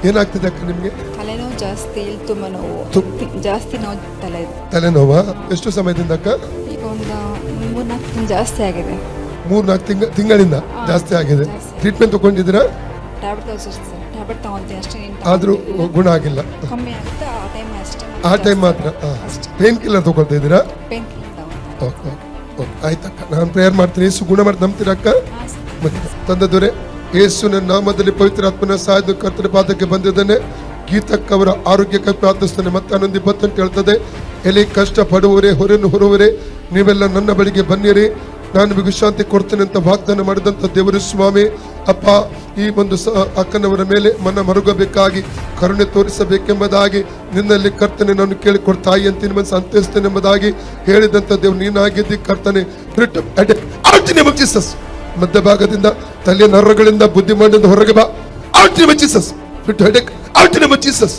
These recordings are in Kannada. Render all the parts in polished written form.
ಏನಾಗ್ತಿದೆ ಅಕ್ಕ ನಿಮ್ಗೆ? ತಲೆನೋವು ಜಾಸ್ತಿ, ಇಲ್ಲಿ ತುಂಬ ನೋವು, ಜಾಸ್ತಿ ನೋವು, ತಲೆನೋವಾ? ಎಷ್ಟು ಸಮಯದಿಂದ ಅಕ್ಕ? ಈಗ ಒಂದು 3-4 ತಿಂಗಳು ಜಾಸ್ತಿ ಆಗಿದೆ. 3-4 ತಿಂಗಳಿಂದ ಜಾಸ್ತಿ ಆಗಿದೆ. ಟ್ರೀಟ್ಮೆಂಟ್ ತಗೊಂಡಿದ್ದೀರಾ? ಟ್ಯಾಬ್ಲೆಟ್ ತಗೊಂತೀನಿ ಅಷ್ಟೇ. ಆದ್ರೂ ಗುಣ ಆಗಿಲ್ಲ. ಕಮ್ಮಿ ಆಗುತ್ತೆ ಆ ಟೈಮ್ ಅಷ್ಟೇ. ಆ ಟೈಮ್ ಮಾತ್ರ. ಪೇನ್ ಕಿಲ್ಲರ್ ತಗೊಳ್ತಾ ಇದ್ದೀರಾ? ಪೇನ್ ಕಿಲ್ಲರ್ ತಗೊಂತೀನಿ. ಓಕೆ ಆಯ್ತಕ್ಕ, ನಾನು ಪ್ರೇಯರ್ ಮಾಡ್ತೀನಿ. ಯೇಸು ಗುಣ ಮಾಡಿ ನಂಬ್ತೀರಾ ಅಕ್ಕ? ತಂದದೊರೆ, ಯೇಸುವಿನ ನಾಮದಲ್ಲಿ ಪವಿತ್ರ ಆತ್ಮನ ಸಹಾಯದ ಕರ್ತನ ಪಾದಕ್ಕೆ ಬಂದಿದ್ದಾನೆ. ಗೀತಕ್ಕವರ ಆರೋಗ್ಯಕ್ಕೆ ಪ್ರಾರ್ಥಿಸ್ತಾನೆ. ಮತ್ತೆ 11:20 ಅಂತ ಹೇಳ್ತದೆ, ಎಲ್ಲಿ ಕಷ್ಟ ಪಡುವವರೇ, ಹೊರೆಯನ್ನು ಹೊರುವವರೇ, ನೀವೆಲ್ಲ ನನ್ನ ಬಳಿಗೆ ಬನ್ನಿರಿ, ನಾನು ನಿಮಗೆ ಶಾಂತಿ ಕೊಡ್ತೇನೆ ಅಂತ ವಾಗ್ದಾನ ಮಾಡಿದಂಥ ದೇವರು ಸ್ವಾಮಿ ಅಪ್ಪ, ಈ ಒಂದು ಅಕ್ಕನವರ ಮೇಲೆ ಮನ ಮರುಗಬೇಕಾಗಿ ಕರುಣೆ ತೋರಿಸಬೇಕೆಂಬುದಾಗಿ ನಿನ್ನಲ್ಲಿ ಕರ್ತನೆ ನಾನು ಕೇಳಿಕೊಡ್ತಾಯಿ ಅಂತ ನಿಮ್ಮ ಸಂತೈಸ್ತೇನೆ ಎಂಬುದಾಗಿ ಹೇಳಿದಂಥ ದೇವರು ನೀನಾಗಿದ್ದಿ ಕರ್ತನೆ. ಮಧ್ಯಭಾಗದಿಂದ ತಲೆಯ ನರಗಳಿಂದ ಬುದ್ಧಿಮಾಂದ್ಯದಿಂದ ಹೊರಗೆ ಬಾ. Out in Jesus. Fit headache out in Jesus.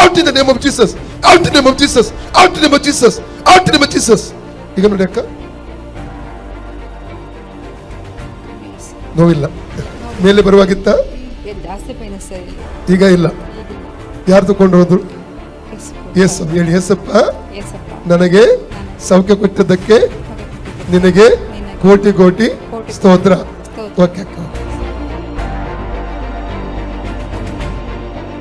Out in the name of Jesus. Out in the name of Jesus. Out in the name of Jesus. Out in the name of Jesus. ಈಗ ನೋಡಿ ಅಕ್ಕ, ನೋವಿಲ್ಲ. ಮೇಲೆ ಬರುವಾಗಿತ್ತ? ಜಾಸ್ತಿ ಪೇನ್ ಸರ್. ಈಗ ಇಲ್ಲ. ಯಾರು ತಗೊಂಡು ಹೋದ್ರು? ಯೇಸಪ್ಪ. ಹೇಳಿ, ಯೇಸಪ್ಪ ನನಗೆ ಸೌಖ್ಯ ಕೊಟ್ಟಿದ್ದಕ್ಕೆ ನಿನಗೆ ಕೋಟಿ ಕೋಟಿ ಸ್ತೋತ್ರ. ಓಕೆ.